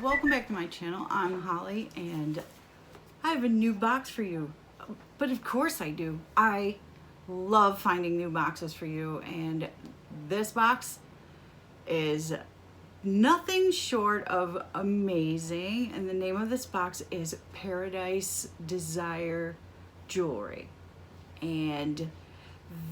welcome back to my channel. I'm Holly and I have a new box for you. But of course I do. I love finding new boxes for you, and this box is nothing short of amazing, and the name of this box is Paradise Desire Jewelry. And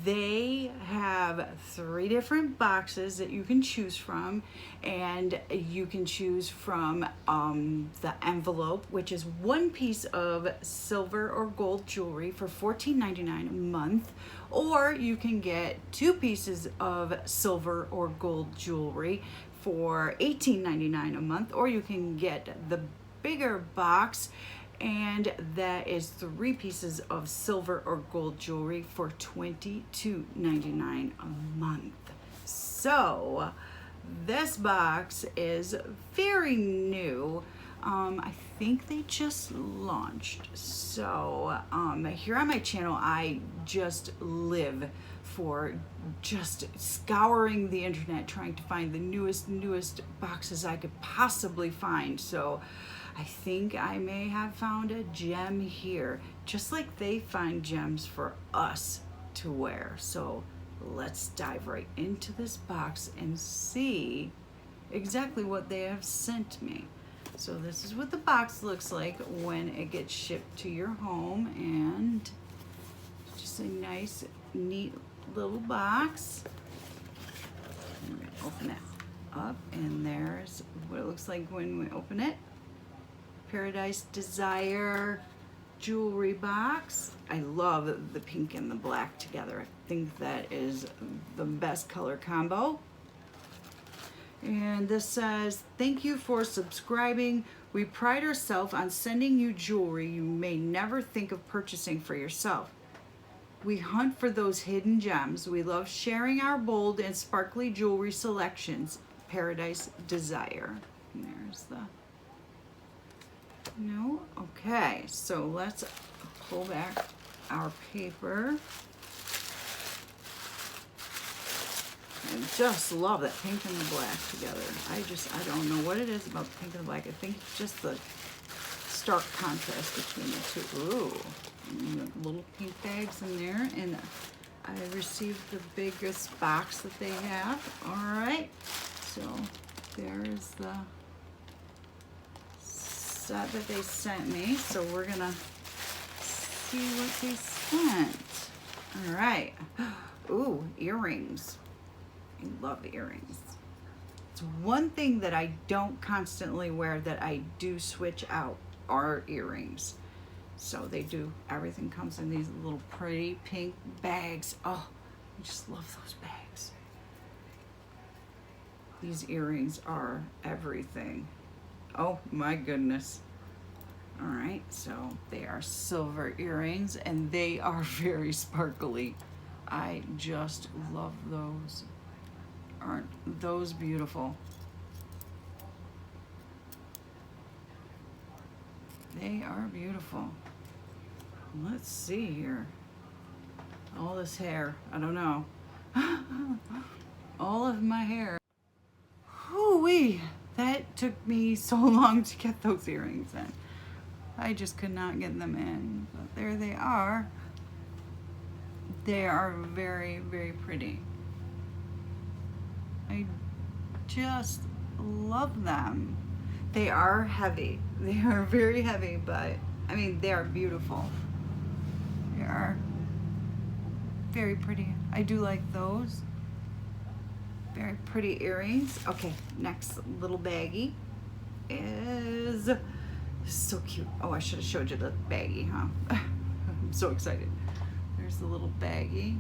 they have 3 different boxes that you can choose from, and you can choose from the envelope, which is 1 piece of silver or gold jewelry for $14.99 a month, or you can get 2 pieces of silver or gold jewelry for $18.99 a month, or you can get the bigger box, and that is 3 pieces of silver or gold jewelry for $22.99 a month. So this box is very new. I think they just launched. So here on my channel, I just live for just scouring the internet, trying to find the newest boxes I could possibly find. So I think I may have found a gem here, just like they find gems for us to wear. So let's dive right into this box and see exactly what they have sent me. So this is what the box looks like when it gets shipped to your home, and just a nice, neat little box. I'm gonna open it up, and there's what it looks like when we open it. Paradise Desire jewelry box. I love the pink and the black together. I think that is the best color combo. And this says, thank you for subscribing. We pride ourselves on sending you jewelry you may never think of purchasing for yourself. We hunt for those hidden gems. We love sharing our bold and sparkly jewelry selections. Paradise Desire. And there's the no. Okay, so let's pull back our paper. I just love that pink and the black together. I don't know what it is about the pink and the black. I think it's just the stark contrast between the two. Ooh, and little pink bags in there, and I received the biggest box that they have. All right, so there's the set that they sent me, so we're gonna see what they sent. All right. Ooh, earrings. I love earrings. It's one thing that I don't constantly wear that I do switch out are earrings. So they do, everything comes in these little pretty pink bags. Oh, I just love those bags. These earrings are everything. Oh my goodness. All right, so they are silver earrings, and they are very sparkly. I just love those. Aren't those beautiful? They are beautiful. Let's see here. All this hair, I don't know. All of my hair. Hoo-wee. That took me so long to get those earrings in. I just could not get them in, but there they are. They are very, very pretty. I just love them. They are heavy. They are very heavy, but I mean, they are beautiful. They are very pretty. I do like those. Very pretty earrings. Okay, next little baggie is so cute. Oh, I should have showed you the baggie, huh? I'm so excited. There's the little baggie.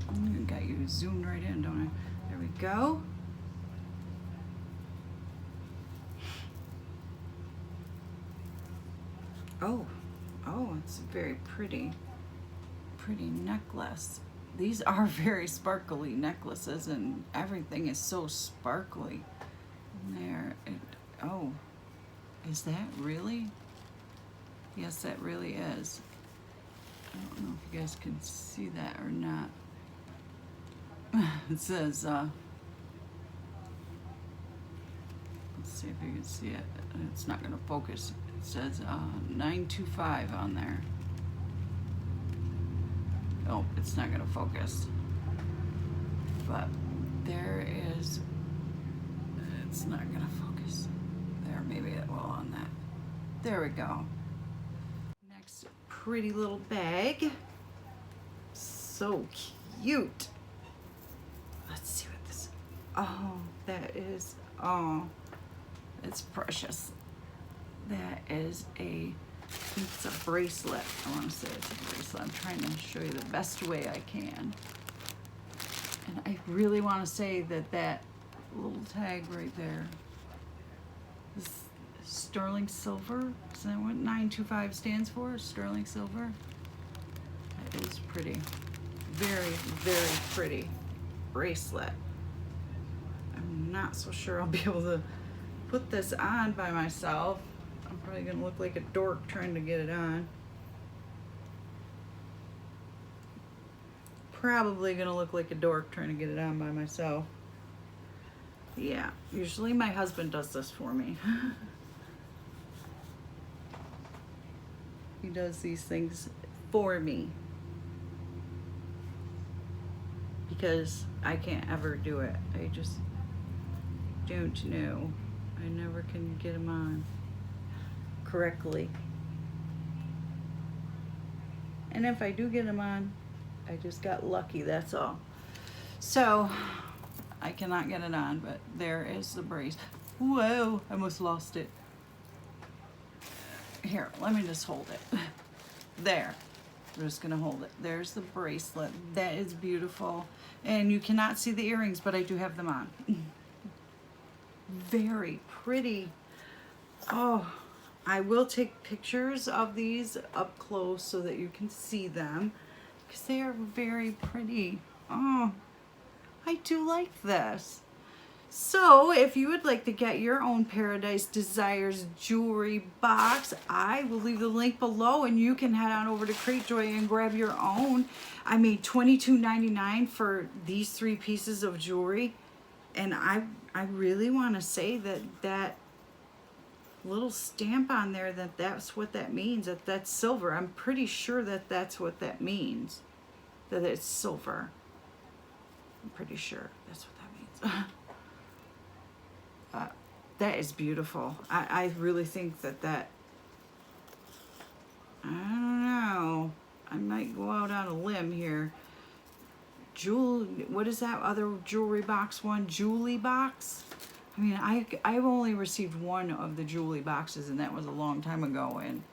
I got you zoomed right in, don't I? There we go. Oh, it's a very pretty necklace. These are very sparkly necklaces, and everything is so sparkly. There, oh, is that really? Yes, that really is. I don't know if you guys can see that or not. It says, Let's see if you can see it. It's not gonna focus. It says 925 on there. Oh, it's not gonna focus. But there is, it's not gonna focus. There, maybe it will on that. There we go. Next pretty little bag. So cute. Let's see what this, oh, that is, oh, it's precious. That is it's a bracelet. I want to say it's a bracelet. I'm trying to show you the best way I can. And I really want to say that little tag right there is sterling silver. Is that what 925 stands for? Sterling silver. That is pretty. Very, very pretty bracelet. I'm not so sure I'll be able to put this on by myself. I'm probably gonna look like a dork trying to get it on. Probably gonna look like a dork trying to get it on by myself. Yeah, usually my husband does this for me. He does these things for me because I can't ever do it. I just don't know. I never can get them on correctly. And if I do get them on, I just got lucky, that's all. So I cannot get it on, but there is the brace. Whoa, I almost lost it. Here, let me just hold it. There. I'm just gonna hold it. There's the bracelet. That is beautiful. And you cannot see the earrings, but I do have them on. Very pretty. Oh, I will take pictures of these up close so that you can see them because they are very pretty. Oh, I do like this. So if you would like to get your own Paradise Desires jewelry box, I will leave the link below and you can head on over to Cratejoy and grab your own. I made $22.99 for these 3 pieces of jewelry. And I really want to say that little stamp on there, that's what that means, that's silver. I'm pretty sure that's what that means, that it's silver. I'm pretty sure that's what that means. That is beautiful. I really think that I don't know, I might go out on a limb here. What is that other jewelry box one? Julie box? I mean, I've only received one of the Julie boxes, and that was a long time ago, and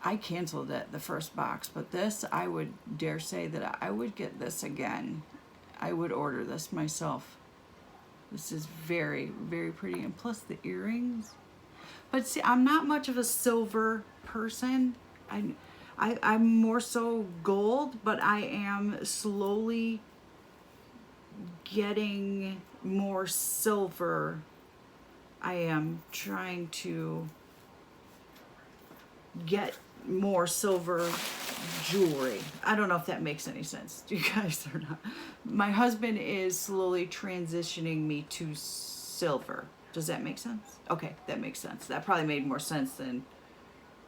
I canceled it, the first box. But this, I would dare say that I would get this again. I would order this myself. This is very, very pretty, and plus the earrings. But see, I'm not much of a silver person. I'm more so gold, but I am slowly getting more silver. I am trying to get more silver jewelry. I don't know if that makes any sense to you guys or not. My husband is slowly transitioning me to silver. Does that make sense? Okay, that makes sense. That probably made more sense than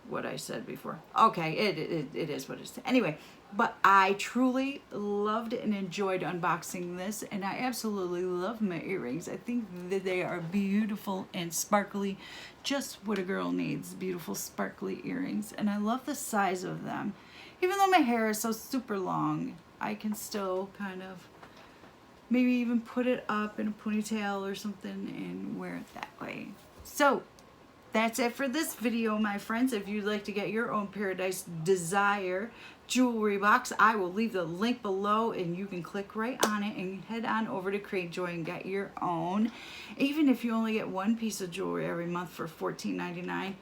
what I said before. Okay, it is what it is. Anyway, but I truly loved and enjoyed unboxing this, and I absolutely love my earrings. I think that they are beautiful and sparkly, just what a girl needs, beautiful sparkly earrings. And I love the size of them. Even though my hair is so super long, I can still kind of maybe even put it up in a ponytail or something and wear it that way. So that's it for this video, my friends. If you'd like to get your own Paradise Desire jewelry box, I will leave the link below and you can click right on it and head on over to Cratejoy and get your own. Even if you only get 1 piece of jewelry every month for $14.99,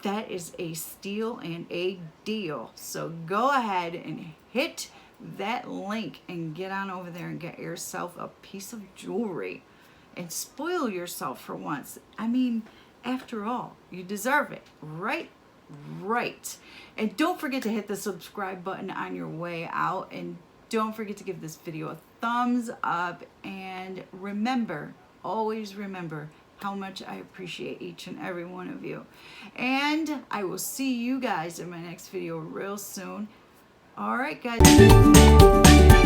that is a steal and a deal. So go ahead and hit that link and get on over there and get yourself a piece of jewelry and spoil yourself for once. I mean, after all, you deserve it, right? Right. And don't forget to hit the subscribe button on your way out, and don't forget to give this video a thumbs up, and remember, always remember, how much I appreciate each and every one of you. And I will see you guys in my next video real soon. All right, guys.